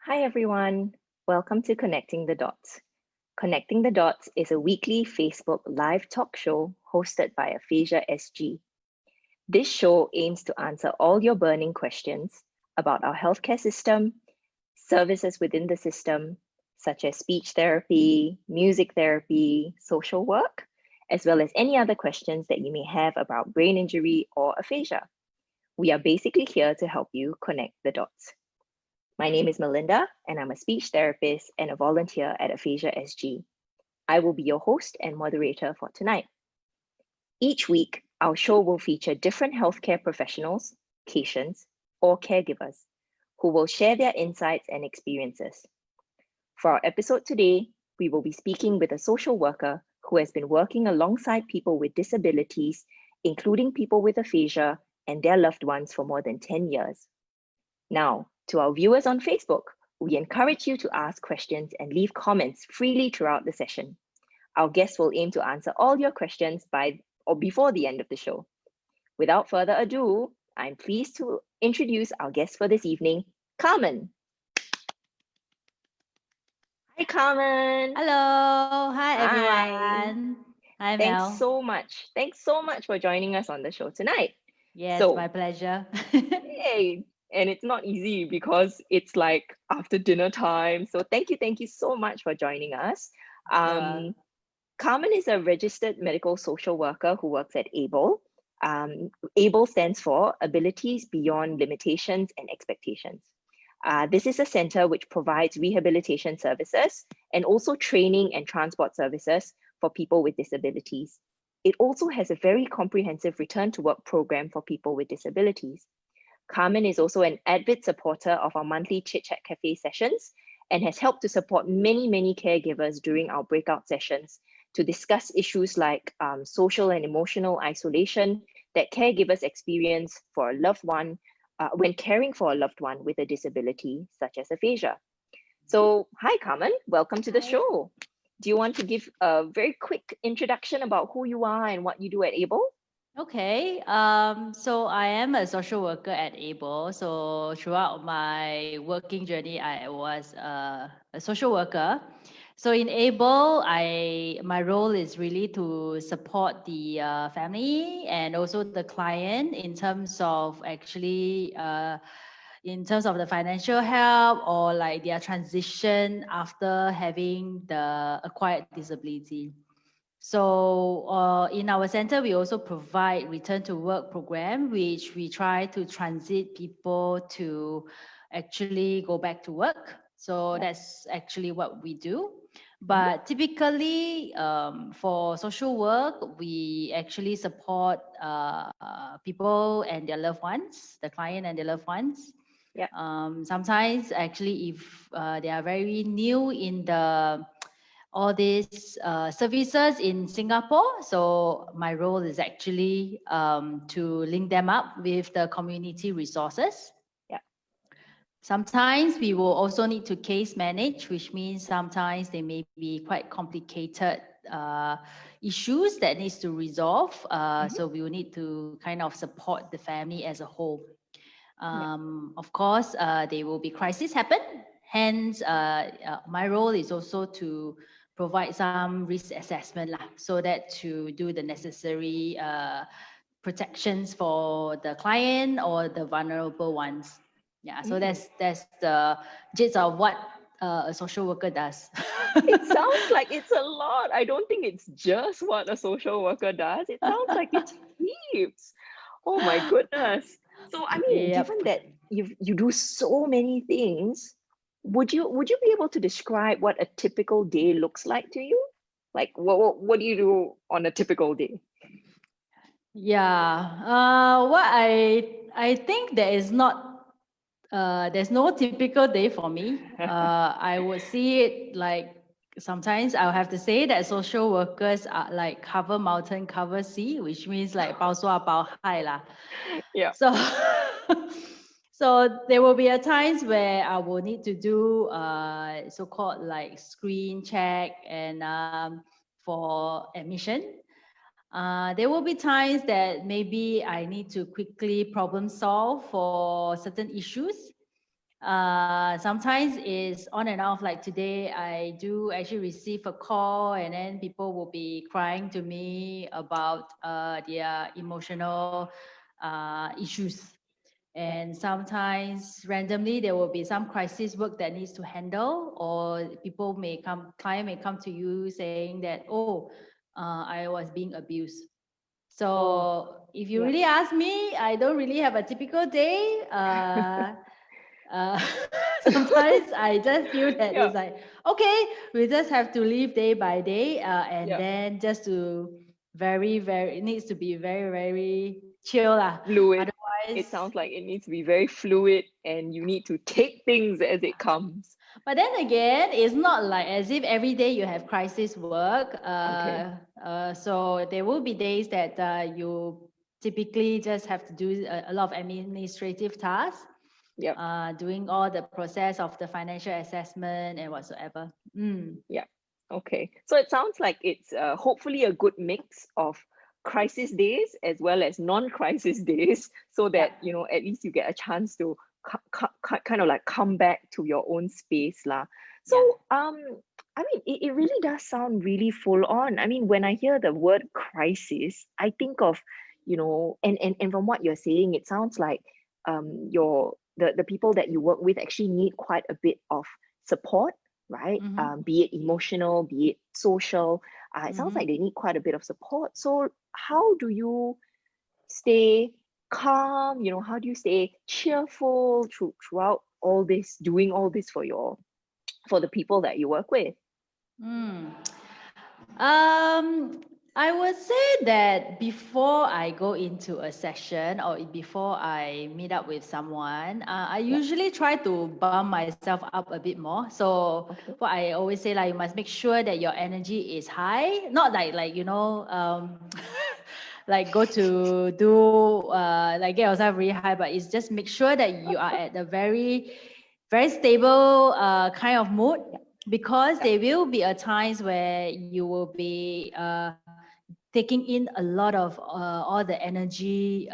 Hi everyone, welcome to Connecting the Dots. Connecting the Dots is a weekly Facebook live talk show hosted by Aphasia SG. This show aims to answer all your burning questions about our healthcare system, services within the system, such as speech therapy, music therapy, social work, as well as any other questions that you may have about brain injury or aphasia. We are basically here to help you connect the dots. My name is Melinda, and I'm a speech therapist and a volunteer at Aphasia SG. I will be your host and moderator for tonight. Each week, our show will feature different healthcare professionals, patients, or caregivers who will share their insights and experiences. For our episode today, we will be speaking with a social worker who has been working alongside people with disabilities, including people with aphasia and their loved ones for more than 10 years. Now, to our viewers on Facebook, we encourage you to ask questions and leave comments freely throughout the session. Our guests will aim to answer all your questions by or before the end of the show. Without further ado, I'm pleased to introduce our guest for this evening, Carmen. Hi, Carmen. Hello. Hi, Hi. everyone. Hi, Thanks Mel. so much. Thanks so much for joining us on the show tonight. Yes, my So, pleasure. yay. And it's not easy because it's like after dinner time. So thank you so much for joining us. Sure. Carmen is a registered medical social worker who works at ABLE. ABLE stands for Abilities Beyond Limitations and Expectations. This is a center which provides rehabilitation services and also training and transport services for people with disabilities. It also has a very comprehensive return to work program for people with disabilities. Carmen is also an avid supporter of our monthly Chit Chat Cafe sessions and has helped to support many caregivers during our breakout sessions to discuss issues like social and emotional isolation that caregivers experience for a loved one when caring for a loved one with a disability such as aphasia. So, hi Carmen, welcome to the Hi. show. Do you want to give a very quick introduction about who you are and what you do at ABLE? Okay. So I am a social worker at ABLE. So throughout my working journey, I was a social worker. So in ABLE, my role is really to support the family and also the client in terms of actually in terms of the financial help or like their transition after having the acquired disability. So in our center, we also provide return to work program, which we try to transit people to actually go back to work. So Yeah. that's actually what we do. Mhm. But typically, for social work, we actually support people and their loved ones, the client and their loved ones. Yeah. Sometimes, actually, if they are very new in the all these services in Singapore. So my role is actually to link them up with the community resources. Yeah. Sometimes we will also need to case manage, which means sometimes they may be quite complicated issues that needs to resolve. Mhm. So we will need to kind of support the family as a whole. Yeah. Of course, there will be crisis happen. Hence, my role is also to provide some risk assessment lah, so that to do the necessary protections for the client or the vulnerable ones. Yeah, so Mm. that's the gist of what a social worker does. It sounds like it's a lot. I don't think it's just what a social worker does. It sounds like it's heaps. Oh my goodness. So I mean, given Yep. that you do so many things, would you be able to describe what a typical day looks like to you? Like what do you do on a typical day? Yeah. What I think there is not there's no typical day for me. I would see it like sometimes I'll have to say that social workers are like cover mountain, cover sea, which means like 包刷包海 lah. Yeah. So so there will be a times where I will need to do so-called like screen check and for admission. There will be times that maybe I need to quickly problem solve for certain issues. Sometimes it's on and off. Like today, I do actually receive a call, and then people will be crying to me about their emotional issues. And sometimes randomly there will be some crisis work that needs to handle, or client may come to you saying that, oh, I was being abused. Oh, So if you yeah. really ask me, I don't really have a typical day. Uh, Sometimes I just feel that Yeah, it's like, okay, we just have to live day by day, and yeah. then just to it needs to be very, very chill lah. Fluid. It Otherwise, sounds like it needs to be very fluid and you need to take things as it comes. but then again, it's not like as if every day you have crisis work. Okay. So there will be days that you typically just have to do a lot of administrative tasks, Yep. doing all the process of the financial assessment and whatsoever. Yeah. Okay. So it sounds like it's hopefully a good mix of crisis days as well as non-crisis days, so Yeah. that at least you get a chance to kind of like come back to your own space, lah. So Yeah. I mean, it really does sound really full on. I mean, when I hear the word crisis, I think of and from what you're saying, it sounds like your the people that you work with actually need quite a bit of support, right? Mm-hmm. Be it emotional, be it social. It sounds Mm-hmm. like they need quite a bit of support. So, how do you stay calm? How do you stay cheerful throughout all this, doing all this for the people that you work with? Mm. Um, I would say that before I go into a session or before I meet up with someone, I Yeah. usually try to bump myself up a bit more. So Okay. what I always say, like, you must make sure that your energy is high. Not like like go to do like get yourself really high, but it's just make sure that you are at a very, very stable kind of mood, Yeah. because Yeah. there will be a times where you will be taking in a lot of all the energy,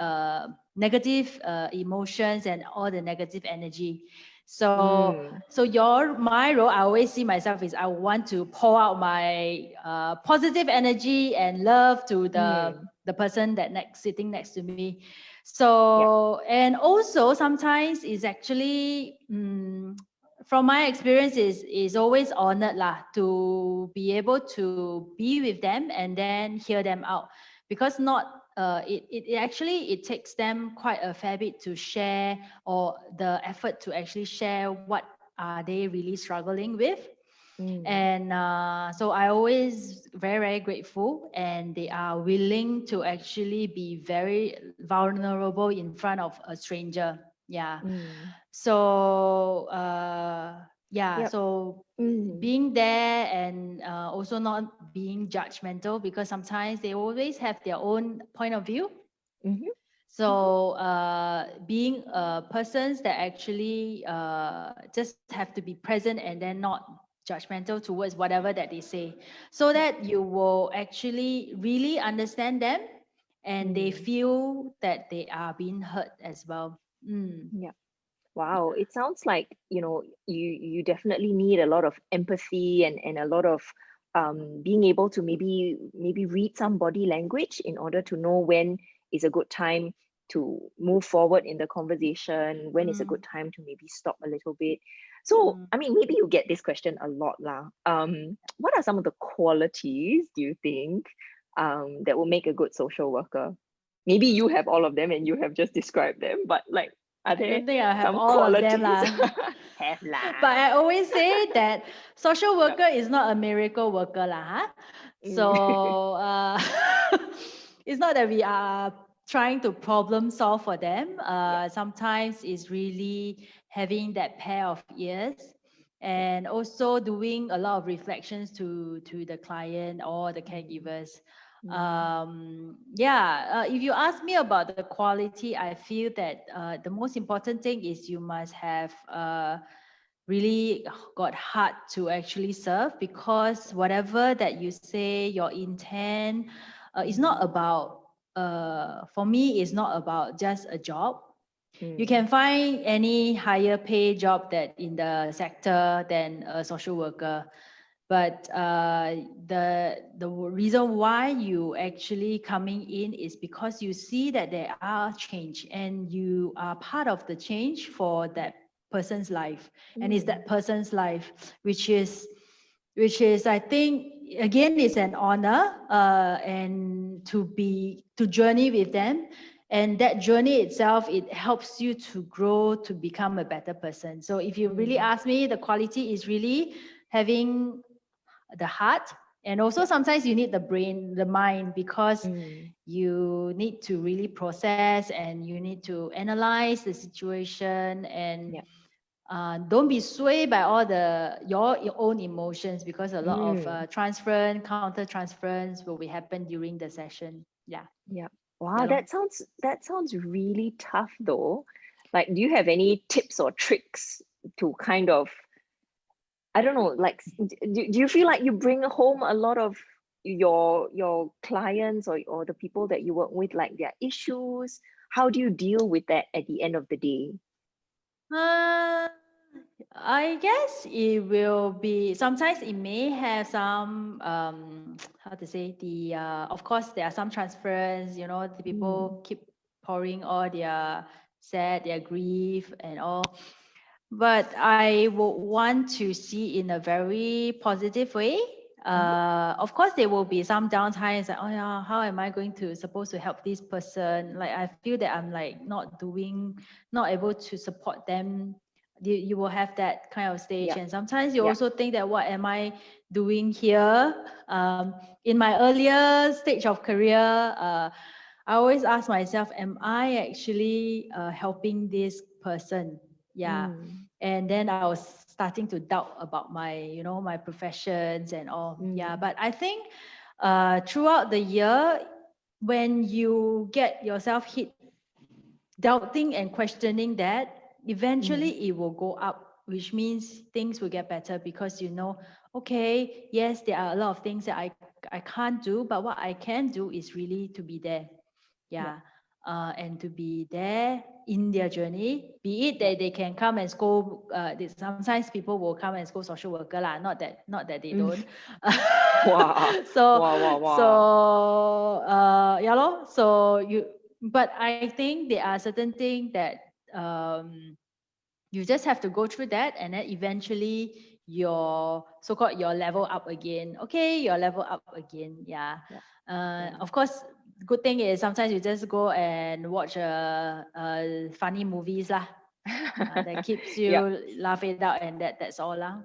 negative emotions and all the negative energy. So Mm, my role, I always see myself is I want to pour out my positive energy and love to mm, the person that sitting next to me. yeah. So, and also sometimes it's actually from my experience is always honored lah to be able to be with them and then hear them out, because not it actually it takes them quite a fair bit to share, or the effort to actually share what are they really struggling with. Mm, And so I always very, very grateful, and they are willing to actually be very vulnerable in front of a stranger. Yeah. mm, So yeah, yep. so Mm, being there, and also not being judgmental, because sometimes they always have their own point of view. mm-hmm, mm-hmm, So being persons that actually just have to be present and then not judgmental towards whatever that they say, so yep. that you will actually really understand them, and they Mm, feel that they are being heard as well. yeah. Wow, it sounds like, you definitely need a lot of empathy and a lot of being able to maybe read some body language in order to know when is a good time to move forward in the conversation, when is a good Mm, time to maybe stop a little bit. So, mm. I mean, maybe you get this question a lot lah. What are some of the qualities do you think that will make a good social worker? Maybe you have all of them and you have just described them, but like, are I there don't think I have some all of them qualities? lah. Have But lah. I always say that social Yeah. worker is not a miracle worker lah. Huh? Mm. So it's not that we are trying to problem solve for them. Yeah. Sometimes it's really having that pair of ears, Yeah. and also doing a lot of reflections to the client or the Mm. caregivers. Mm. Yeah, if you ask me about the quality, I feel that the most important thing is you must have really got heart to actually serve, because whatever that you say, your intent is not Mm. about for me, it's not about just a job. You can find any higher pay job that in the sector than a social worker. But the reason why you actually coming in is because you see that there are change and you are part of the change for that person's life, and it's that person's life which is I think again is an honor, and to journey with them. And that journey itself, it helps you to grow, to become a better person. So if you really ask me, the quality is really having the heart, and also sometimes you need the brain, the mind, because you need to really process and you need to analyze the situation, and don't be swayed by all your own emotions, because a lot of transference, counter transference will be happen during the session. Yeah. Wow, that sounds really tough though. Like, do you have any tips or tricks to kind of, I don't know, like, do you feel like you bring home a lot of your clients or the people that you work with, like their issues? How do you deal with that at the end of the day? I guess it will be, sometimes it may have some how to say, the of course there are some transference, the people keep pouring all their sad, their grief and all. But I would want to see in a very positive way. Of course, there will be some downtimes, like, oh yeah, how am I going to supposed to help this person? Like, I feel that I'm like not able to support them. You will have that kind of stage, and sometimes you also think that, what am I doing here? In my earlier stage of career, I always ask myself, am I actually helping this person? And then I was starting to doubt about my professions and all. But I think throughout the year, when you get yourself hit doubting and questioning that, eventually it will go up, which means things will get better, because okay, yes, there are a lot of things that I can't do, but what I can do is really to be there. And to be there in their journey, be it that they can come and scold. Sometimes people will come and scold social worker lah. Not that they don't. Wow. So Wow. yeah lor. But I think there are certain things that you just have to go through that, and then eventually your so-called your level up again. Okay, your level up again. Of course, good thing is sometimes you just go and watch funny movies lah. That keeps you laugh it out, and that's all lah.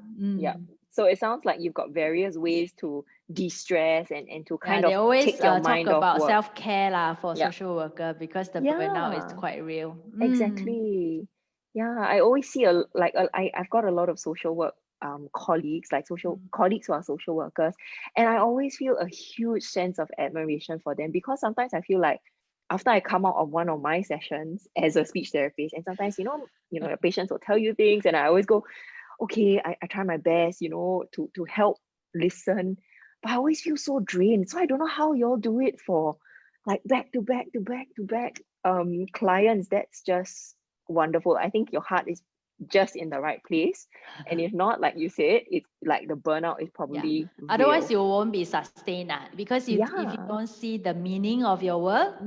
So it sounds like you've got various ways to de-stress and to kind of they always take your talk mind off about work. self-care lah for social worker, because the burnout is quite real. Exactly. I always see I've got a lot of social work colleagues, like colleagues who are social workers, and I always feel a huge sense of admiration for them, because sometimes I feel like after I come out of one of my sessions as a speech therapist, and sometimes your patients will tell you things, and I always go, okay, I try my best, to help listen, but I always feel so drained. So I don't know how y'all do it for like back to back clients. That's just wonderful. I think your heart is just in the right place, and if not, like you said, it's like the burnout is probably real. Otherwise you won't be sustained, because if you don't see the meaning of your work,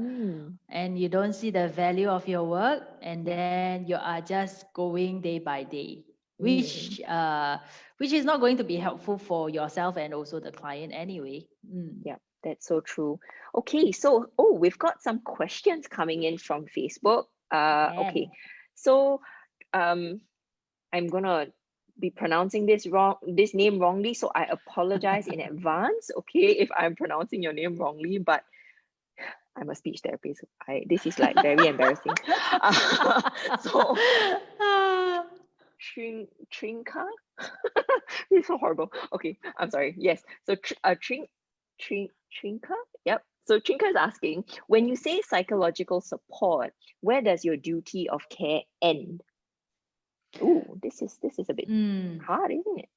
and you don't see the value of your work, and then you are just going day by day, which is not going to be helpful for yourself and also the client anyway. That's so true. Okay, so we've got some questions coming in from Facebook. Okay, so I'm gonna be pronouncing this name wrongly, so I apologize in advance, okay, if I'm pronouncing your name wrongly, but I'm a speech therapist. This is like very embarrassing. So Trinka? It's so horrible. Okay, I'm sorry. Yes, so Trinka? Yep. So Trinka is asking, when you say psychological support, where does your duty of care end? Ooh, this is a bit hard, isn't it?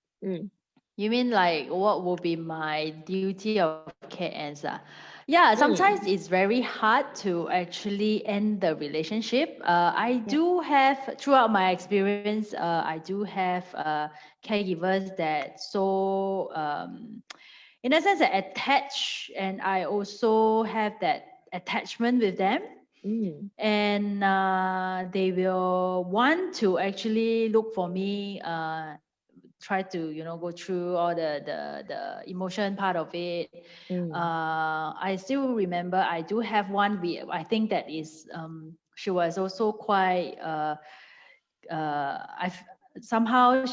You mean like what will be my duty of care ends? Yeah, sometimes it's very hard to actually end the relationship. I Yeah. do have, throughout my experience, I do have caregivers that so, in a sense, attached, and I also have that attachment with them. Mm. And they will want to actually look for me, try to go through all the emotion part of it. Mm. I still remember I do have one. I think that is she was also quite I somehow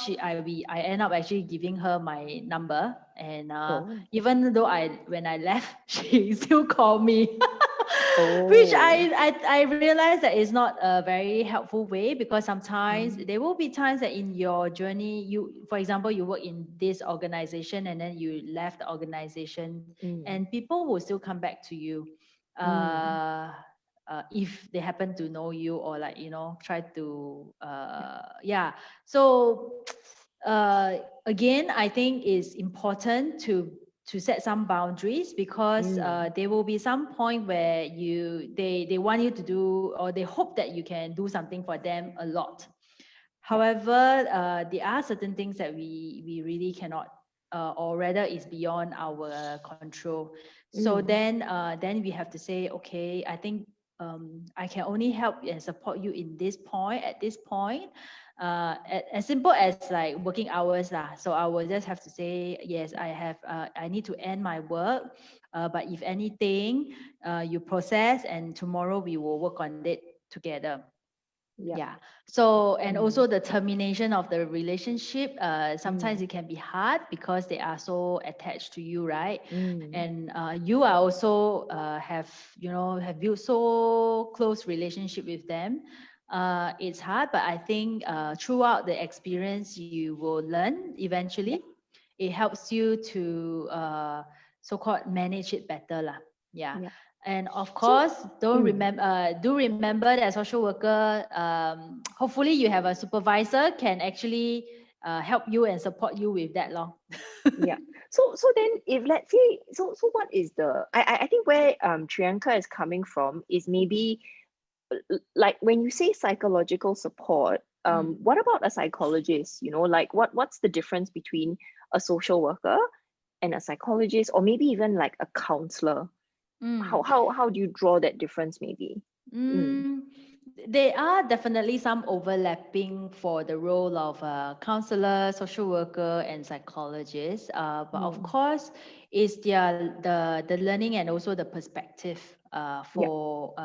I end up actually giving her my number, and Oh. even though when I left, she still called me. Which Oh. I realized that is not a very helpful way, because sometimes Mm. there will be times that in your journey, for example, you work in this organization and then you left the organization, Mm. and people will still come back to you, Mm. uh, if they happen to know you, or like try to Yeah. yeah. So again, I think it's important to set some boundaries, because Mm. there will be some point where they want you to do, or they hope that you can do something for them a lot. Yeah. However, there are certain things that we really cannot, or rather is beyond our control. So Mm. then we have to say, okay, I think I can only help and support you in this point, at this point. As simple as like working hours lah. So I will just have to say, yes, I need to end my work. But if anything, you process, and tomorrow we will work on it together. Yeah. Yeah. So, and Mm. also the termination of the relationship, sometimes Mm. it can be hard because they are so attached to you, right? Mm. And you are also have built so close relationship with them. It's hard, but I think throughout the experience, you will learn Yeah. eventually. It helps you to so-called manage it better, lah. Yeah. Yeah. And of So. course, don't Mm. remember. Do remember that social worker. Hopefully, you have a supervisor can actually help you and support you with that, law. Yeah. So then, if let's say, so what is the, I think where Trianka is coming from is maybe like when you say psychological support, Mm, what about a psychologist? Like what's the difference between a social worker and a psychologist, or maybe even like a counselor? How mm. how how do you draw that difference maybe? Mm. Mm, there are definitely some overlapping for the role of a counselor, social worker, and psychologist. But of Mm. course, it's the learning and also the perspective Yeah. for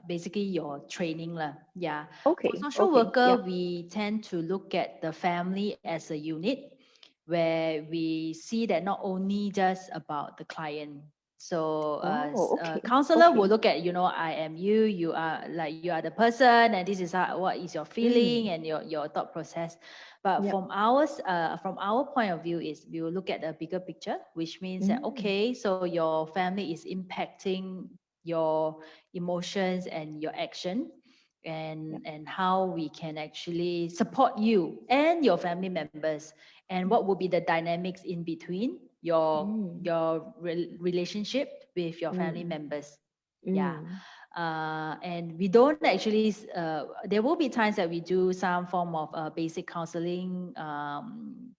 basically your training lah. Yeah. For Okay. social Okay. worker, Yeah. we tend to look at the family as a unit, where we see that not only just about the client. So Oh, okay. counselor will Okay. look at, I am you, you are the person, and this is what is your feeling Mm. and your thought process. But Yep. from our point of view, is we will look at the bigger picture, which means that, Mm. okay, so your family is impacting your emotions and your action, Yep. and how we can actually support you and your family members, and Yep. what will be the dynamics in between your Mm. relationship with your family Mm. members. Yeah. Mm. And we don't actually there will be times that we do some form of basic counseling,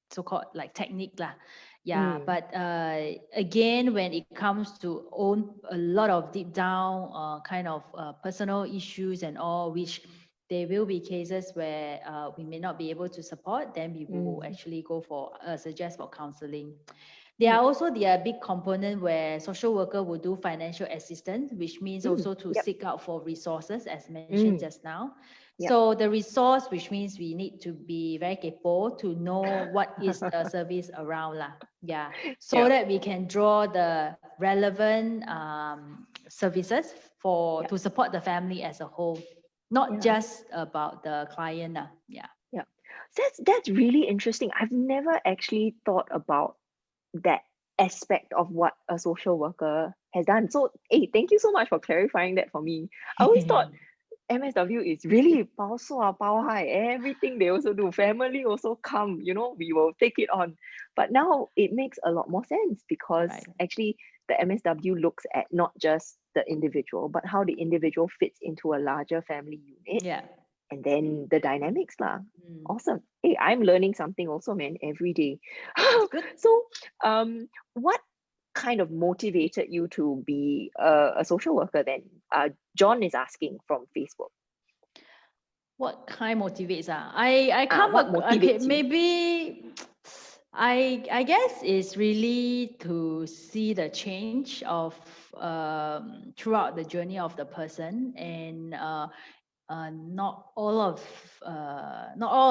so-called like technique lah. Yeah, Mm. but again, when it comes to own a lot of deep down kind of personal issues and all, which there will be cases where we may not be able to support, then we will Mm. actually go for suggest for counseling. Yep. There are big component where social worker will do financial assistance, which means Mm. also to Yep. seek out for resources, as mentioned Mm. just now. Yep. So the resource, which means we need to be very capable to know what is the service around lah. Yeah, so Yep. that we can draw the relevant services Yep. to support the family as a whole, not Yeah. just about the client lah. Yeah. Yep. That's really interesting. I've never actually thought about that aspect of what a social worker has done. So, hey, thank you so much for clarifying that for me. I always thought MSW is really bao sua, bao high. Everything they also do. Family also come, we will take it on. But now it makes a lot more sense because Right. actually the MSW looks at not just the individual, but how the individual fits into a larger family unit, Yeah. and then the dynamics lah. Mm. Awesome. Hey, I'm learning something also, man, every day. That's good. So, what kind of motivated you to be a social worker then? John is asking from Facebook. What kind motivates? I come What okay, motivates you? maybe I guess it's really to see the change of throughout the journey of the person, and not all of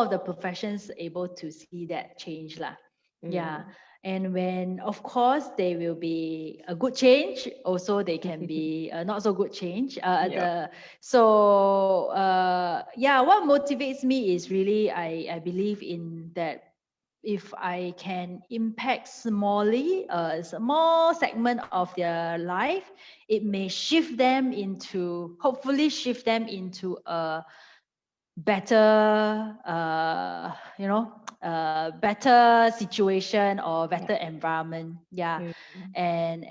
the professions able to see that change lah. Yeah. And when, of course, they will be a good change, also they can be a not so good change. Yeah. What motivates me is really I believe in that if I can impact smallly a small segment of their life, it may hopefully shift them into a better better situation or better environment. And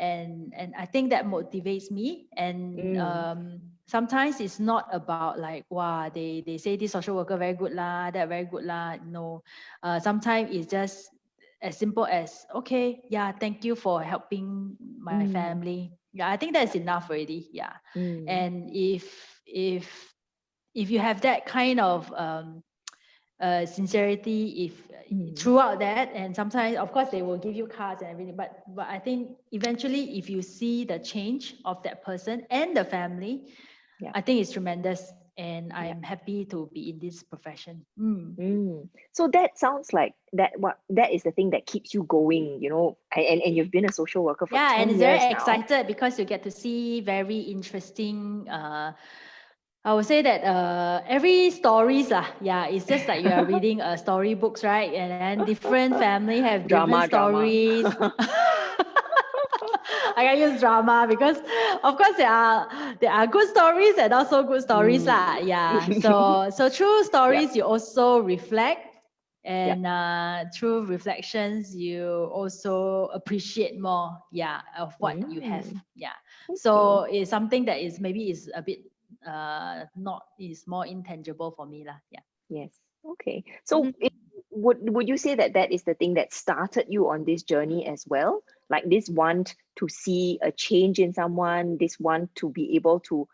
I think that motivates me. And sometimes it's not about like, wow, they say this social worker very good lah, that very good lah. No, sometimes it's just as simple as, okay, yeah, thank you for helping my family. I think that's enough already. And if you have that kind of sincerity, if throughout that, and sometimes of course they will give you cards and everything, but I think eventually if you see the change of that person and the family, I think it's tremendous, and I'm happy to be in this profession. So that sounds like that is the thing that keeps you going, and you've been a social worker for 10 and it's years very now. excited because you get to see very interesting I would say that every stories it's just like you are reading storybooks, right? And then different family have different stories. I can use drama because, of course, there are good stories and also good stories. So through stories, you also reflect. And through reflections, you also appreciate more, of what you have. So it's something that is a bit is more intangible for me lah. Yes. Okay. So would you say that is the thing that started you on this journey as well? Like this want to see a change in someone, this want to be able to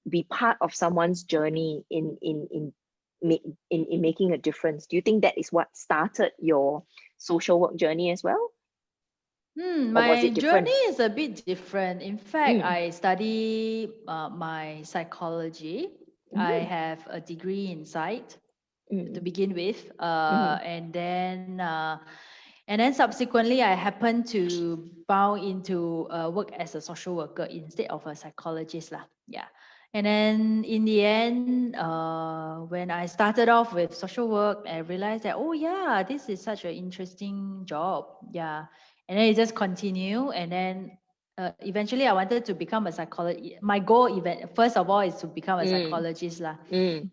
be part of someone's journey in making a difference. Do you think that is what started your social work journey as well? My journey is a bit different. In fact, I study my psychology. I have a degree in psych to begin with, and then subsequently I happened to bound into work as a social worker instead of a psychologist lah. And then in the end, when I started off with social work, I realized that, this is such an interesting job. And then it just continue. And then eventually I wanted to become a psychologist. My goal, first of all, is to become a psychologist lah.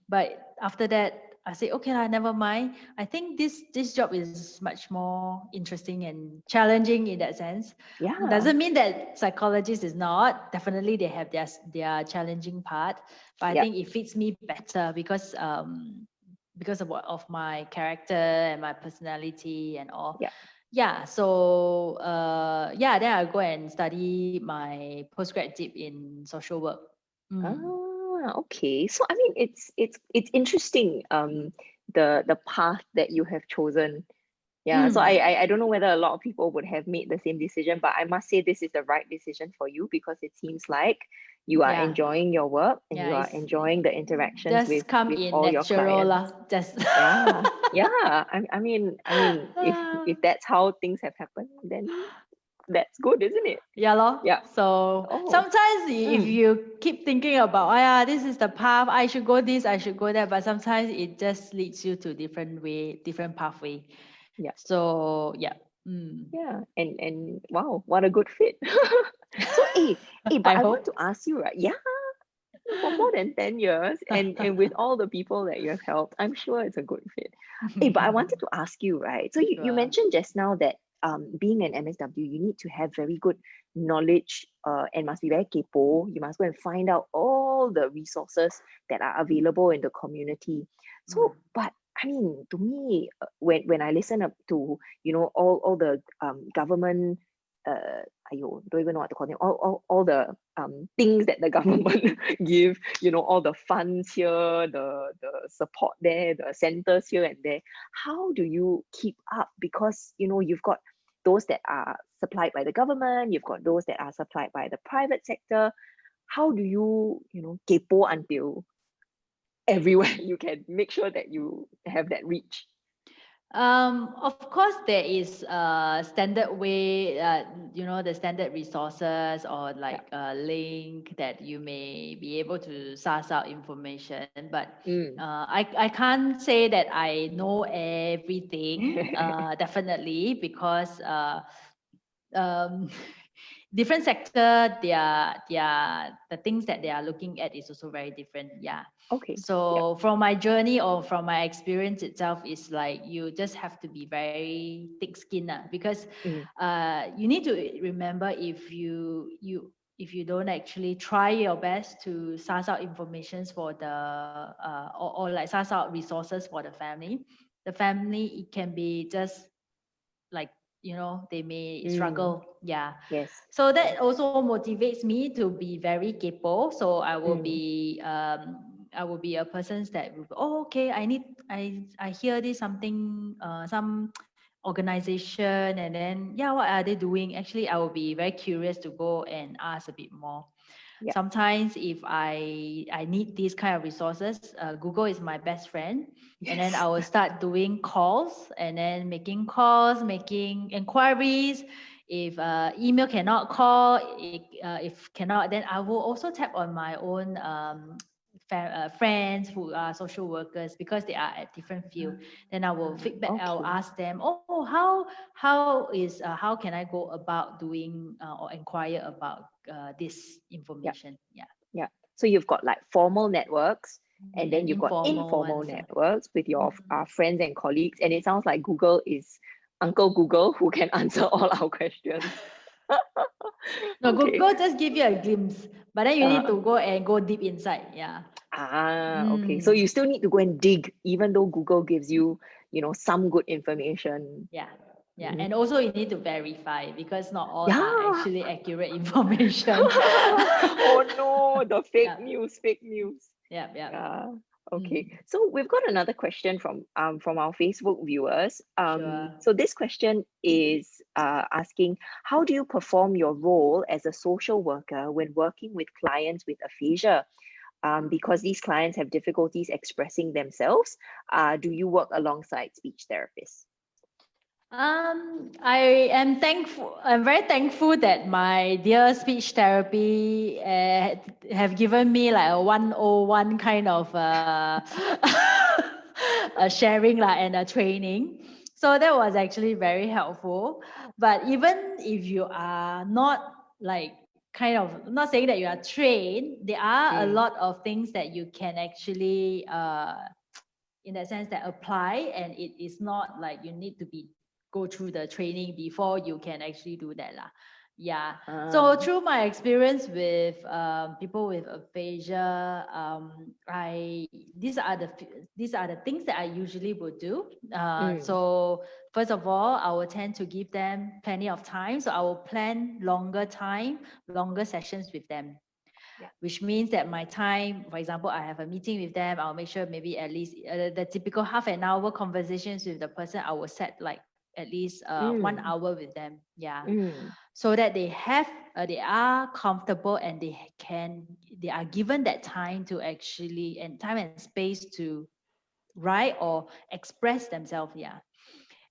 But after that, I say, okay lah, never mind. I think this job is much more interesting and challenging in that sense. Doesn't mean that psychologist is not. Definitely they have their challenging part. But I think it fits me better because of my character and my personality and all. So then I go and study my postgrad dip in social work. Okay. So I mean, it's interesting, the path that you have chosen. So I don't know whether a lot of people would have made the same decision, but I must say this is the right decision for you because it seems like you are enjoying your work and you are enjoying the interactions with all your clients. I mean, if that's how things have happened, then that's good, isn't it? So sometimes if you keep thinking about, this is the path, I should go this, I should go that, but sometimes it just leads you to different pathway. So and wow, what a good fit. So but I want to ask you, right? For more than 10 years and with all the people that you have helped, I'm sure it's a good fit. But I wanted to ask you, right? So you mentioned just now that being an MSW, you need to have very good knowledge and must be very capable. You must go and find out all the resources that are available in the community. So, but I mean, to me, when I listen up to, you know, all the government, don't even know what to call them, all the things that the government give, you know, all the funds here, the support there, the centers here and there. How do you keep up? Because, you know, you've got those that are supplied by the government, you've got those that are supplied by the private sector. How do you, you know, kepo until everywhere you can make sure that you have that reach? Of course, there is a standard way, you know, the standard resources or like a link that you may be able to source out information. But I can't say that I know everything, definitely, because different sector, the things that they are looking at is also very different. Yeah. Okay. So from my journey or from my experience itself, is like you just have to be very thick-skinned, because you need to remember, if you don't actually try your best to source out informations for the or like source out resources for the family, it can be just like, you know, they may struggle. Yeah. Yes. So that also motivates me to be very capable. So I will be a person that will, oh, okay, I hear this something, some organization, and then what are they doing? Actually, I will be very curious to go and ask a bit more. Sometimes if I need these kind of resources, Google is my best friend. And then I will start doing calls, and then making calls, making inquiries. If email cannot call, if cannot, then I will also tap on my own friends who are social workers, because they are at different field. Then I will feedback. Okay. I'll ask them, oh, how can I go about doing or inquire about this information? Yeah. So you've got like formal networks, and then you've got informal ones. networks with your friends and colleagues. And it sounds like Google is Uncle Google who can answer all our questions. No, Okay. Google just give you a glimpse, but then you need to go deep inside. Yeah. Okay. So you still need to go and dig, even though Google gives you, you know, some good information. Yeah. And also you need to verify, because not all are actually accurate information. Oh no, the fake news. Yeah. Okay. So we've got another question from our Facebook viewers. Sure. So this question is asking, how do you perform your role as a social worker when working with clients with aphasia? Because these clients have difficulties expressing themselves, do you work alongside speech therapists? I am thankful. I'm very thankful that my dear speech therapy have given me like a 101 kind of a sharing and a training. So that was actually very helpful. But even if you are not like kind of, not saying that you are trained, there are a lot of things that you can actually in that sense that apply, and it is not like you need to go through the training before you can actually do that lah. Yeah. So through my experience with people with aphasia, these are the things that I usually would do. So first of all, I will tend to give them plenty of time. So I will plan longer sessions with them. Which means that my time, for example, I have a meeting with them, I'll make sure maybe at least the typical half an hour conversations with the person, I will set like at least 1 hour with them. Yeah. So that they are comfortable, and they are given that time to actually, and time and space to write or express themselves. Yeah.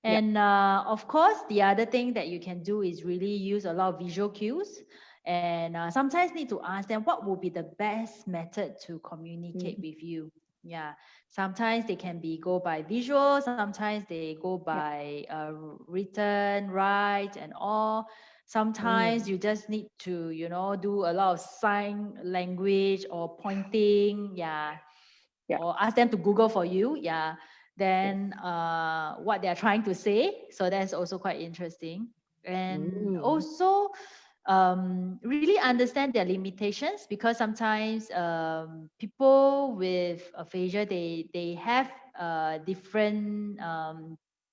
And of course, the other thing that you can do is really use a lot of visual cues. And sometimes need to ask them what would be the best method to communicate with you. Yeah. Sometimes they can go by visual. Sometimes they go by written, write, and all. Sometimes you just need to, do a lot of sign language or pointing. Yeah. Or ask them to Google for you. Yeah. then what they're trying to say. So that's also quite interesting. And also really understand their limitations, because sometimes people with aphasia, they have different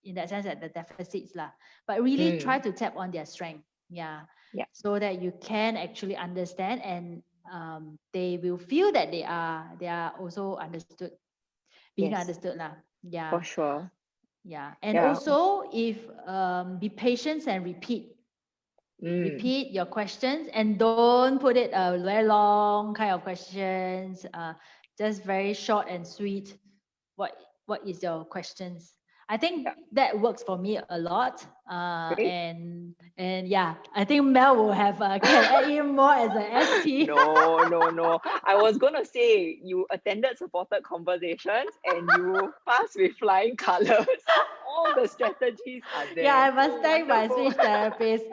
in that sense that the deficits lah, but really try to tap on their strength, yeah, Yeah. so that you can actually understand, and they will feel that they are also understood, being Yes. understood lah. For Yeah, sure. yeah. And Yeah. also, if be patient and repeat your questions, and don't put it a very long kind of questions, just very short and sweet. What is your questions? I think Yeah. that works for me a lot. Great. And yeah, I think Mel will have can add in more as a ST. No. I was gonna say you attended supported conversations and you passed with flying colors. All the strategies are Yeah, there. I must So thank my wonderful. speech therapist.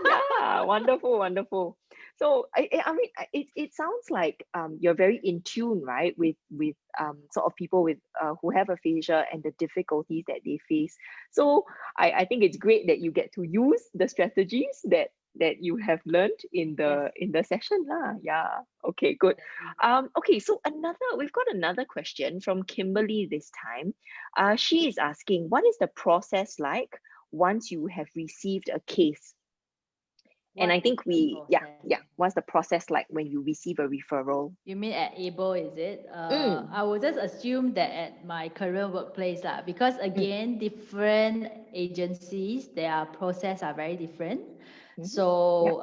Yeah, wonderful. So I mean, it sounds like you're very in tune, right, with sort of people with who have aphasia and the difficulties that they face. So I think it's great that you get to use the strategies that you have learned Yes, in the session lah. Yeah. Okay, good. definitely. Okay, so we've got another question from Kimberly this time. She is asking, what is the process like once you have received a case? And What I is think the process? what's the process like when you receive a referral? You mean at Able, is it? Mm, I would just assume that at my current workplace lah, because mm, again, different agencies, their process are very different. mhm. Yeah. So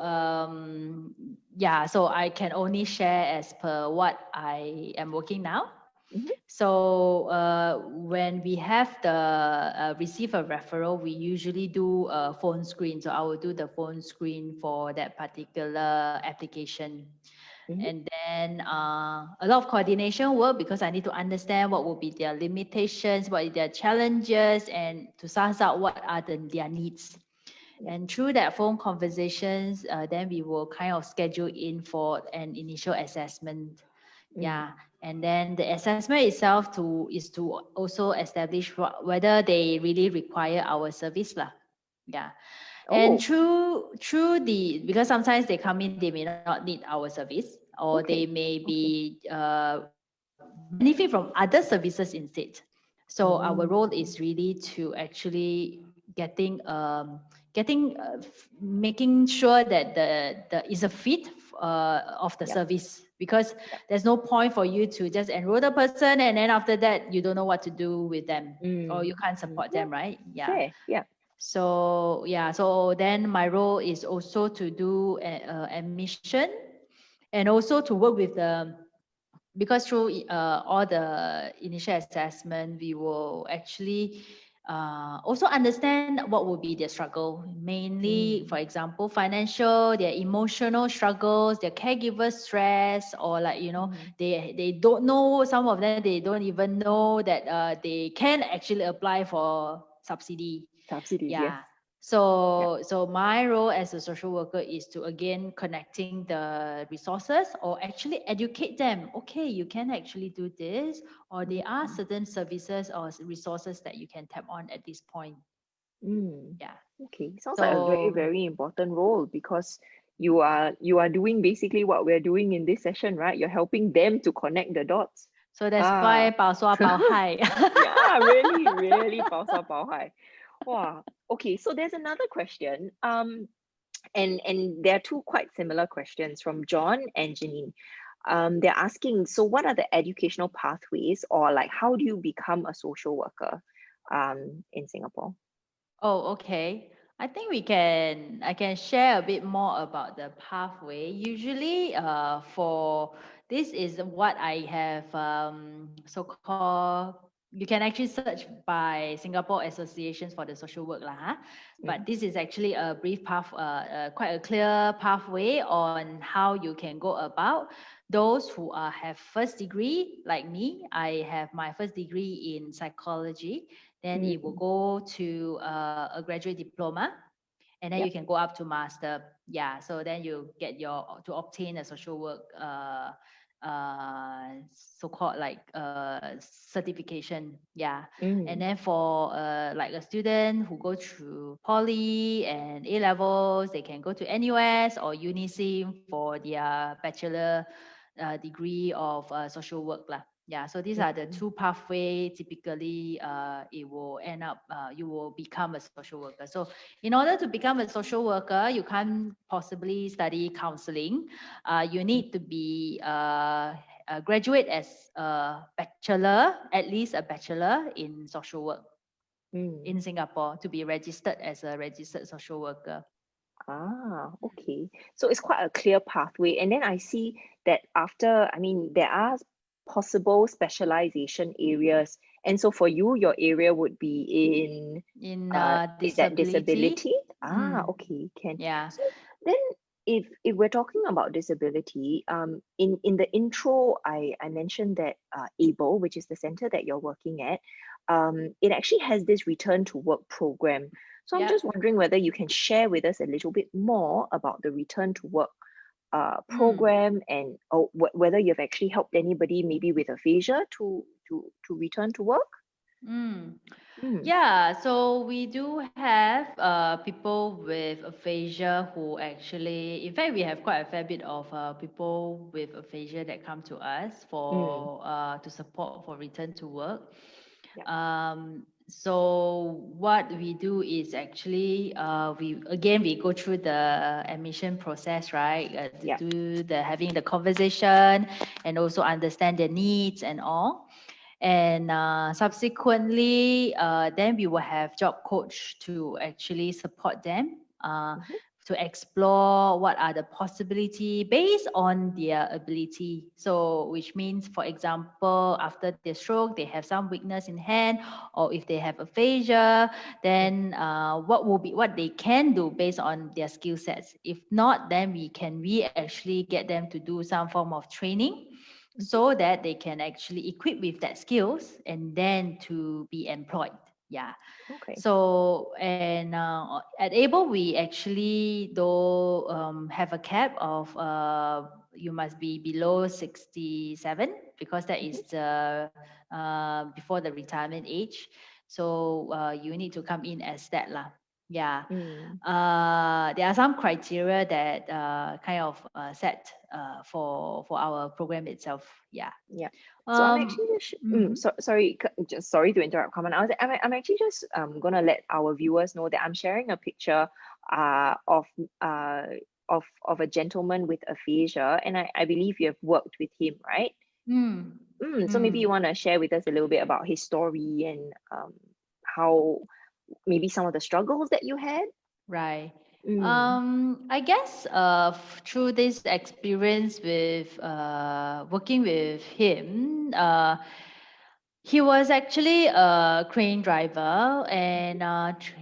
yeah, so I can only share as per what I am working now. Mhm, So when we have the receive a referral, we usually do a phone screen. So I will do the phone screen for that particular application. mhm, And then a lot of coordination work, because I need to understand what will be their limitations, what are their challenges, and to suss out what are their needs. yeah. And through that phone conversations, then we will kind of schedule in for an initial assessment. Mm. Yeah, and then the assessment itself is to also establish whether they really require our service lah. Yeah, and Oh, through the, because sometimes they come in, they may not need our service, or they okay. may Okay. be benefit from other services instead. So our role Mm, is really to actually getting making sure that the is a fit of the yep. service, because Yep. there's no point for you to just enroll the person and then after that you don't know what to do with them, or you can't support Yeah. them, right? Yeah. Fair. Yeah. So yeah, so then my role is also to do admission, and also to work with the, because through all the initial assessment, we will actually also understand what will be their struggle, mainly, for Mm, example, financial, their emotional struggles, their caregiver stress, or like, mm. they don't know, some of them, they don't even know that they can actually apply for subsidy. Subsidies, yes. Yeah. Yep. So my role as a social worker is to again connecting the resources, or actually educate them. Okay, you can actually do this, or there are Mm, certain services or resources that you can tap on at this point. mm. Yeah. Okay. Sounds like a very, So very important role because you are doing basically what we're doing in this session, right? You're helping them to connect the dots. so that's why Ah, 包刷包嗨. yeah, really, really 包山包海. Wow. Okay, so there's another question. And there are two quite similar questions from John and Janine. They're asking, so what are the educational pathways, or like how do you become a social worker in Singapore? Oh, okay. I think I can share a bit more about the pathway. Usually, for this is what I have so-called, you can actually search by Singapore Associations for the Social Work lah, huh? But Mhm, this is actually a brief path, quite a clear pathway on how you can go about. Those who have first degree, like me, I have my first degree in psychology, then it will mm, go to a graduate diploma, and then you yep. can go up to master. Yeah, so then you get your to obtain a social work so-called like certification. Yeah. And Mm. then for like a student who go through poly and A levels, they can go to NUS or UNISIM for their bachelor degree of social work lah. Yeah, so these are the Mm. two pathway. Typically, it will end up you will become a social worker. So, in order to become a social worker, you can't possibly study counseling. You need to be a graduate as a bachelor, at least a bachelor in social work Mm. in Singapore to be registered as a registered social worker. Ah, okay. So it's quite a clear pathway. And then I see that after, I mean, there are possible specialization areas. And so for you, your area would be in, In is that disability. disability? Ah, Mm, okay, can. yeah. So then if we're talking about disability, in the intro, I mentioned that ABLE, which is the center that you're working at, it actually has this return to work program. So I'm Yep. just wondering whether you can share with us a little bit more about the return to work Mm. program, and whether you've actually helped anybody maybe with aphasia to return to work. Mm. Mm. Yeah, so we do have people with aphasia who actually, in fact, we have quite a fair bit of people with aphasia that come to us Mm. for to support for return to work. Yeah. So what we do is actually we go through the admission process, right? To Yeah. do the having the conversation and also understand their needs and all. And subsequently, then we will have job coach to actually support them Mhm. to explore what are the possibility based on their ability. So, which means, for example, after their stroke, they have some weakness in hand, or if they have aphasia, Mm. then what they can do based on their skill sets. If not, then we actually get them to do some form of training Mhm. so that they can actually equip with that skills and then to be employed. Yeah. Okay. So and at Able we actually though have a cap of you must be below 67 because that Mhm. is the before the retirement age. So you need to come in as that lah. Yeah. Mm. There are some criteria that kind of set for our program itself. Yeah. Yeah. So I'm Um, actually just mhm. sorry, just sorry to interrupt, Carmen. I'm actually just gonna let our viewers know that I'm sharing a picture uh of a gentleman with aphasia, and I believe you have worked with him, right? Mm, So maybe you mm, want to share with us a little bit about his story and how maybe some of the struggles that you had. right. Mm. I guess through this experience with working with him, he was actually a crane driver, and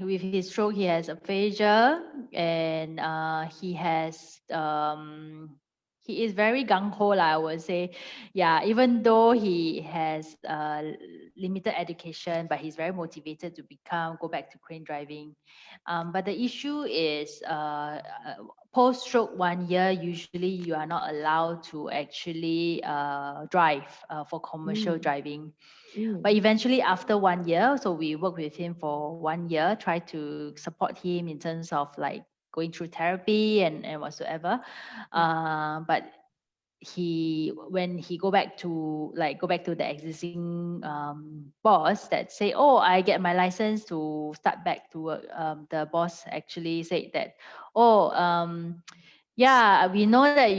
with his stroke, he has aphasia, and he is very gung ho, I would say. Yeah, even though he has limited education, but he's very motivated to go back to crane driving. But the issue is post stroke 1 year, usually you are not allowed to actually drive for commercial Mm. driving. But Mm. eventually, after 1 year, so we worked with him for 1 year, try to support him in terms of like going through therapy and whatsoever. Mm. But when he go back to the existing boss that say, oh, I get my license to start back to work. The boss actually said that, oh, yeah, we know that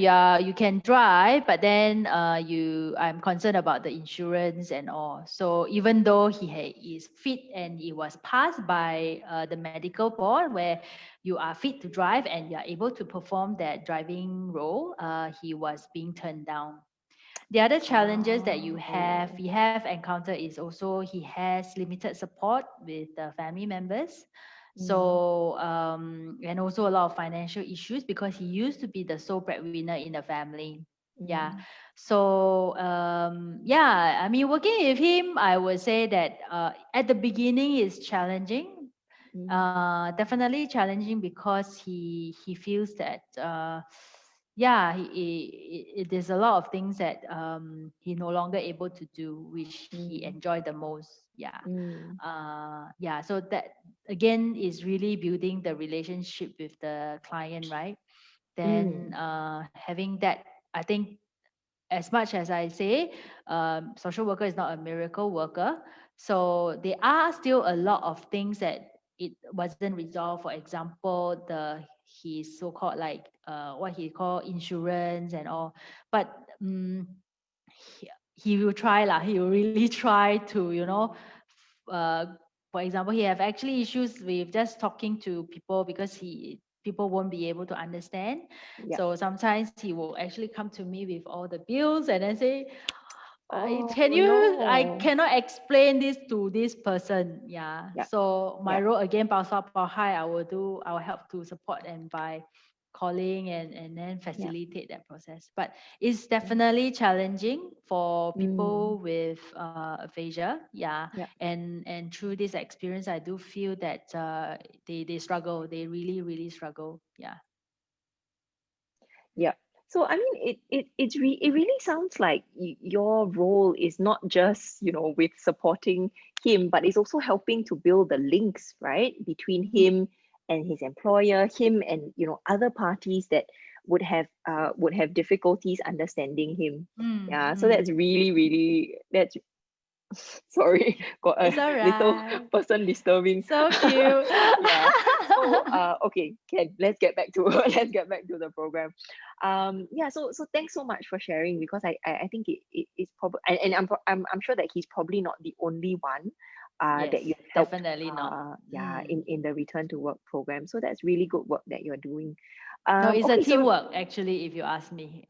you can drive, but then I'm concerned about the insurance and all. So even though is fit and it was passed by the medical board where you are fit to drive and you are able to perform that driving role, he was being turned down. The other challenges that Ah, oh. we have encountered is also he has limited support with the family members. Mm. So and also a lot of financial issues because he used to be the sole breadwinner in the family. Yeah. Mm. So yeah, I mean working with him, I would say that at the beginning is challenging. Mm. Definitely challenging because he feels that yeah, there's a lot of things that he no longer able to do, which he Mm. enjoyed the most. Yeah. Mm. Yeah. So that again is really building the relationship with the client, right? Then Mm. having that, I think, as much as I say, social worker is not a miracle worker. So there are still a lot of things that it wasn't resolved. For example, his so-called like what he call insurance and all. But he will try lah. He will really try to, uh, for example, he have actually issues with just talking to people because people won't be able to understand. Yeah. So sometimes he will actually come to me with all the bills and then say, Oh I no. cannot explain this to this person. Yeah. Yeah. So my Yeah. role again, Hi, I will help to support them by calling and then Yeah. facilitate that process. But it's Mm. definitely challenging for Mm. people with aphasia. Yeah. Yeah. And through this experience, I do feel that they struggle. They really, really struggle. Yeah. Yeah. So I mean, it really sounds like your role is not just, with supporting him, but it's also helping to build the links, right, between him and his employer, him and other parties that would have difficulties understanding him. Mm, Yeah. So that's mm. really, really that's sorry, got a It's all little right. person disturbing. So cute. Yeah. So okay, Ken, let's get back to let's get back to the program. Yeah, so thanks so much for sharing, because I think it's probably, and I'm sure that he's probably not the only one Yes, that you have helped, definitely not. yeah, Mm. in the return to work program. So that's really good work that you're doing. No, it's a Okay, so teamwork actually, if you ask me.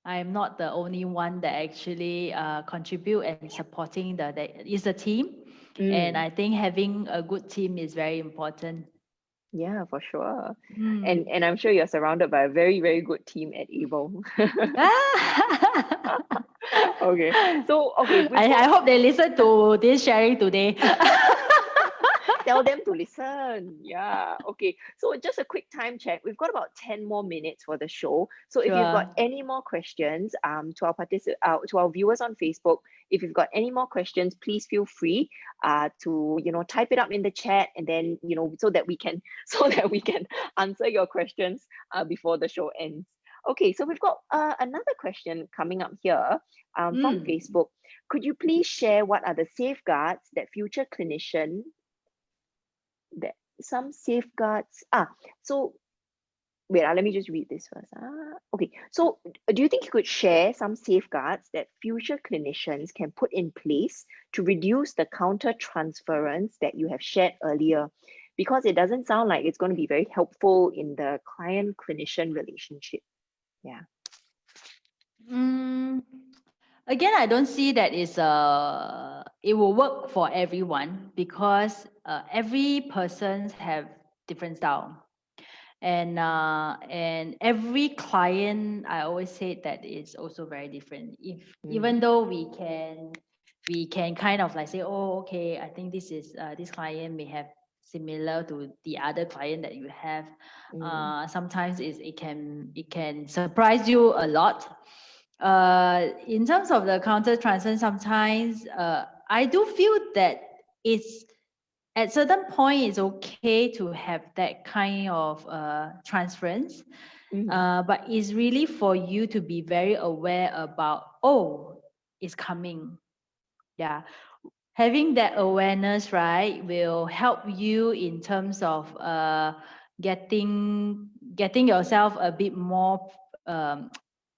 I'm not the only one that actually contribute and supporting it's a team. And mm, I think having a good team is very important. yeah, for sure. And Mm. and I'm sure you're surrounded by a very, very good team at Able. Okay. So okay, we've got I hope they listen to this sharing today. tell them to listen. Yeah. Okay. So just a quick time check. We've got about 10 more minutes for the show. So if you've got Sure. any more questions, to our viewers on Facebook, if you've got any more questions, please feel free to type it up in the chat, and then so that we can so that we can answer your questions before the show ends. Okay, so we've got another question coming up here from Mm. Facebook. Could you please share what are the safeguards that future clinician that some safeguards so wait, let me just read this first. Okay, so do you think you could share some safeguards that future clinicians can put in place to reduce the counter transference that you have shared earlier, because it doesn't sound like it's going to be very helpful in the client clinician relationship. Yeah. Mm. Again, I don't see that it will work for everyone, because every person have different style, and every client, I always say that is also very different. Even Mm, though we can kind of like say, oh, okay, I think this client may have similar to the other client that you have. mm, Sometimes it can surprise you a lot. In terms of the counter transfer, sometimes I do feel that it's at certain point it's okay to have that kind of transference, mm, but it's really for you to be very aware about, oh, it's coming. Yeah, having that awareness, right, will help you in terms of getting yourself a bit more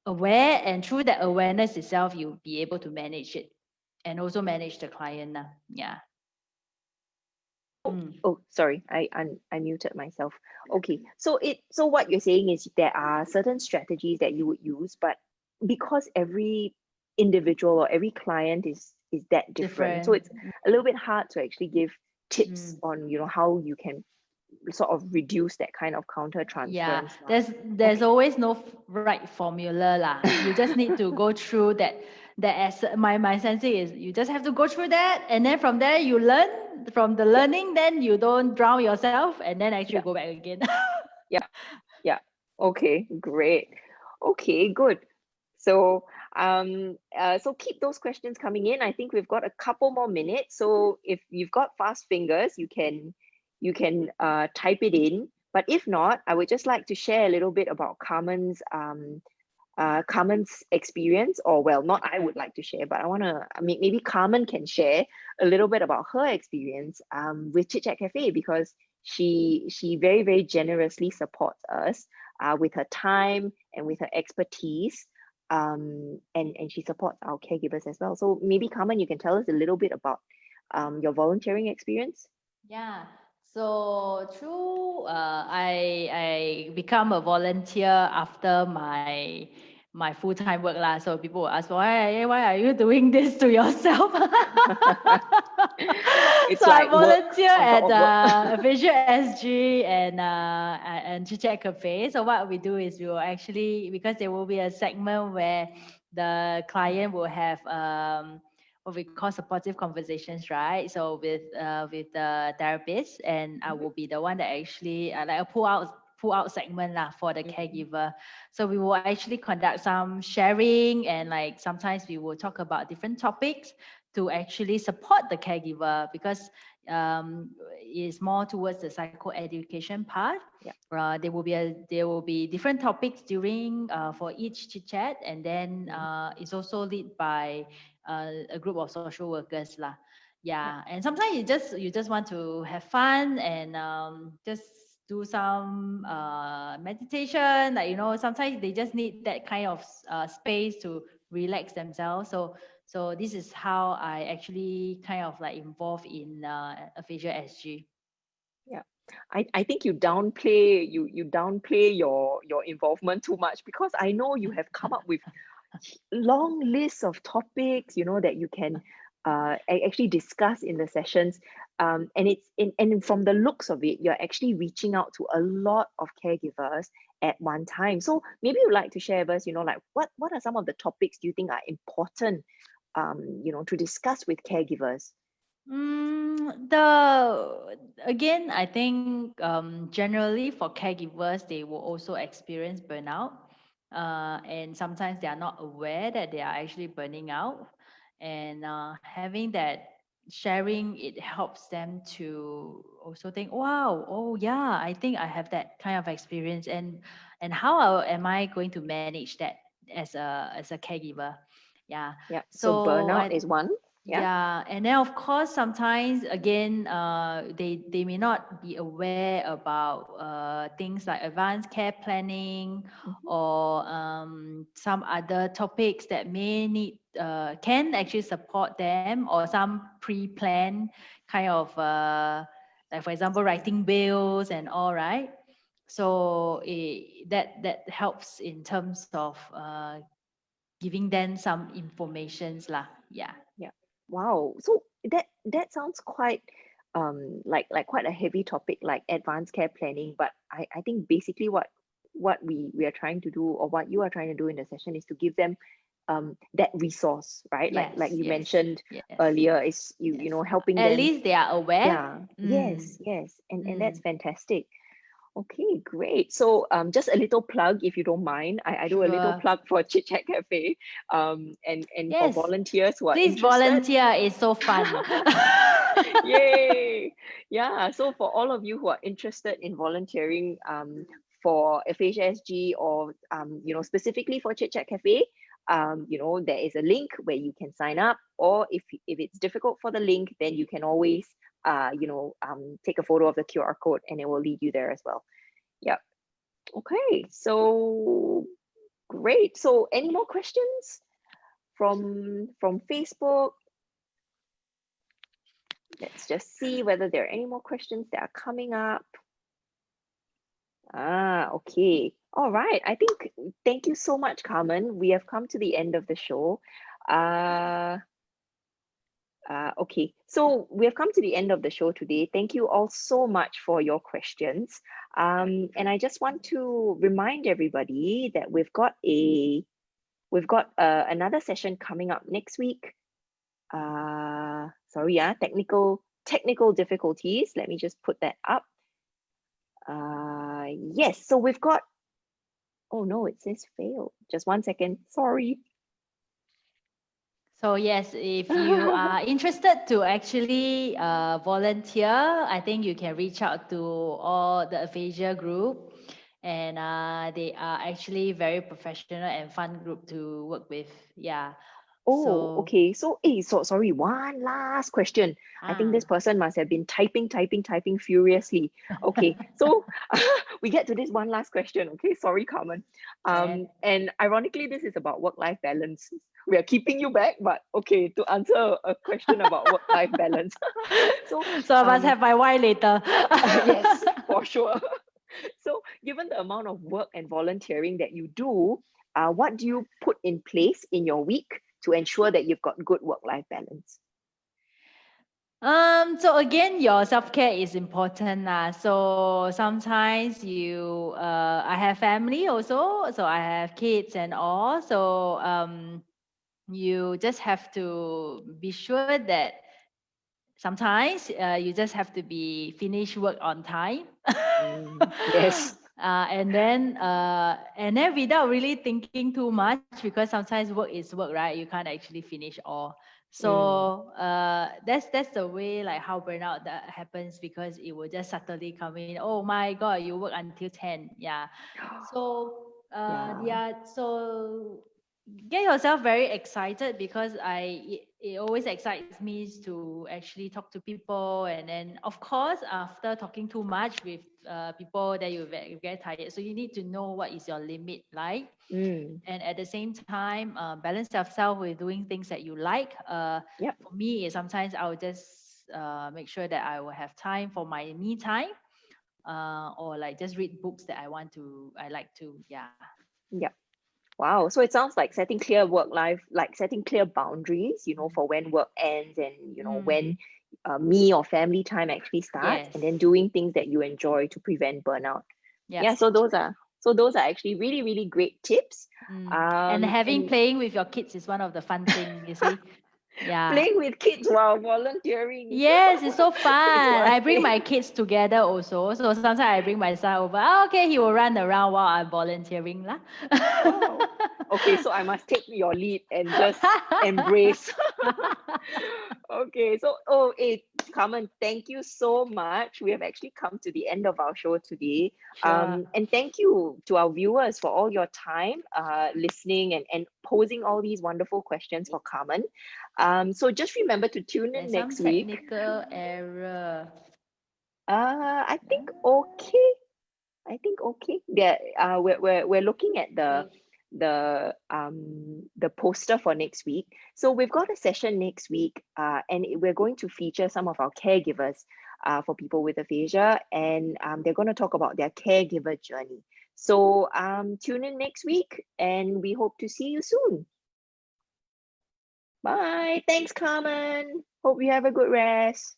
aware, and through that awareness itself, you'll be able to manage it and also manage the client. Yeah. Mm. oh, sorry, I muted myself. Okay, so what you're saying is there are certain strategies that you would use, but because every individual or every client is that different, so Different. it's a little bit hard to actually give tips Mm. on how you can sort of reduce that kind of counter Yeah, transference now. there's Okay. always no right formula lah. You just need to go through that. That as my sensei is, you just have to go through that, and then from there you learn. From the Yeah, learning, then you don't drown yourself, and then actually yeah, go back again. yeah, yeah. Okay, great. Okay, good. So so keep those questions coming in. I think we've got a couple more minutes. So if you've got fast fingers, you can type it in. But if not, I would just like to share a little bit about Carmen's experience, or well, not I would like to share, but I mean, maybe Carmen can share a little bit about her experience with Chit Chat Cafe, because she very, very generously supports us with her time and with her expertise. And she supports our caregivers as well. So maybe Carmen, you can tell us a little bit about your volunteering experience. Yeah. So through I become a volunteer after my full-time work lah. So people will ask, why are you doing this to yourself? It's So I like work volunteer on top at of work. Aphasia SG and Chit Chat Cafe. So what we do is we will actually, because there will be a segment where the client will have what we call supportive conversations, right? So with the therapist, and I will be the one that actually like a pull out segment lah for the caregiver. So we will actually conduct some sharing, and like sometimes we will talk about different topics to actually support the caregiver, because it's more towards the psychoeducation part. Yeah. There will be different topics during for each chit chat, and then it's also led by a group of social workers lah. Yeah. Yeah, and sometimes you just want to have fun and just do some meditation. Like, sometimes they just need that kind of space to relax themselves. So this is how I actually kind of like involved in Aphasia SG. Yeah. I think you downplay your involvement too much, because I know you have come up with long lists of topics, that you can actually discuss in the sessions. And from the looks of it, you're actually reaching out to a lot of caregivers at one time. So maybe you'd like to share with us, like what are some of the topics you think are important, to discuss with caregivers? I think generally for caregivers, they will also experience burnout, and sometimes they are not aware that they are actually burning out, and having that sharing, it helps them to also think, wow, oh yeah, I think I have that kind of experience, and how am I going to manage that as a caregiver? Yeah. Yeah. So So burnout is one. Yeah. yeah, and then of course sometimes again, they may not be aware about things like advanced care planning, Mhm. or some other topics that may need can actually support them, or some pre-planned kind of like, for example, writing bills and all, right? So that helps in terms of giving them some informations lah. Yeah. Yeah. Wow. So that sounds quite like quite a heavy topic, like advanced care planning. But I think basically what we are trying to do, or what you are trying to do in the session, is to give them that resource, right? Like Yes, you yes, mentioned yes, earlier, is yes. helping At them. least they are aware. Yeah. Yes, Mm, yes. And that's mm, fantastic. Okay, great. So just a little plug, if you don't mind. I do a little sure. plug for Chit Chat Cafe, and for Yes. volunteers who are Please interested. volunteer. It's so fun. Yay! Yeah, so for all of you who are interested in volunteering for Aphasia SG, or specifically for Chit Chat Cafe, there is a link where you can sign up, or if it's difficult for the link, then you can always take a photo of the QR code, and it will lead you there as well. Yeah. Okay, so great. So any more questions from Facebook? Let's just see whether there are any more questions that are coming up. Okay. All right. Thank you so much, Carmen. We have come to the end of the show. Okay, so we have come to the end of the show today. Thank you all so much for your questions. And I just want to remind everybody that we've got another session coming up next week. Sorry, technical difficulties. Let me just put that up. Yes, so we've got Oh no, it says failed. Just 1 second. Sorry. So yes, if you are interested to actually volunteer, I think you can reach out to all the Aphasia group, and they are actually very professional and fun group to work with. Yeah. Oh, So okay. So, sorry, one last question. I think this person must have been typing furiously. Okay, so we get to this one last question. Okay, sorry, Carmen. yeah. And ironically, this is about work-life balance. We are keeping you back, but okay, to answer a question about work-life balance. So, So I must have my wine later. yes, for sure. So, given the amount of work and volunteering that you do, what do you put in place in your week to ensure that you've got good work-life balance? So again, your self-care is important. So sometimes I have family also, so I have kids and all. So you just have to be sure that sometimes you just have to be finish work on time. Yes. And then without really thinking too much, because sometimes work is work, right? You can't actually finish all. Mm, So that's the way like how burnout that happens, because it will just subtly come in. Oh my God, you work until 10. Yeah. So yeah. so get yourself very excited, because it always excites me to actually talk to people, and then of course after talking too much with people, that you get tired, so you need to know what is your limit like, Mm, and at the same time balance yourself with doing things that you like. yep. For me, sometimes I will just make sure that I will have time for my me time, or like just read books that I like to. Yeah. Yep. Wow. So it sounds like setting clear work life, like setting clear boundaries, for when work ends and, Mm. when me or family time actually starts, Yes. and then doing things that you enjoy to prevent burnout. Yep. Yeah. So those are actually really, really great tips. And having And playing with your kids is one of the fun thing, you see. Yeah. playing with kids while volunteering Yes, it's so fun. is one I bring thing. my kids together also. So sometimes I bring my son over. Oh, okay, he will run around while I'm volunteering lah. Wow. Okay, so I must take your lead and just embrace. Okay, so Carmen, thank you so much. We have actually come to the end of our show today. Sure. And thank you to our viewers for all your time listening and posing all these wonderful questions for Carmen. So just remember to tune in There's some next week. technical error. I think okay. I think okay. Yeah, we're looking at the poster for next week. So we've got a session next week, and we're going to feature some of our caregivers, for people with aphasia, and they're going to talk about their caregiver journey. So tune in next week, and we hope to see you soon. Bye. Thanks, Carmen. Hope you have a good rest.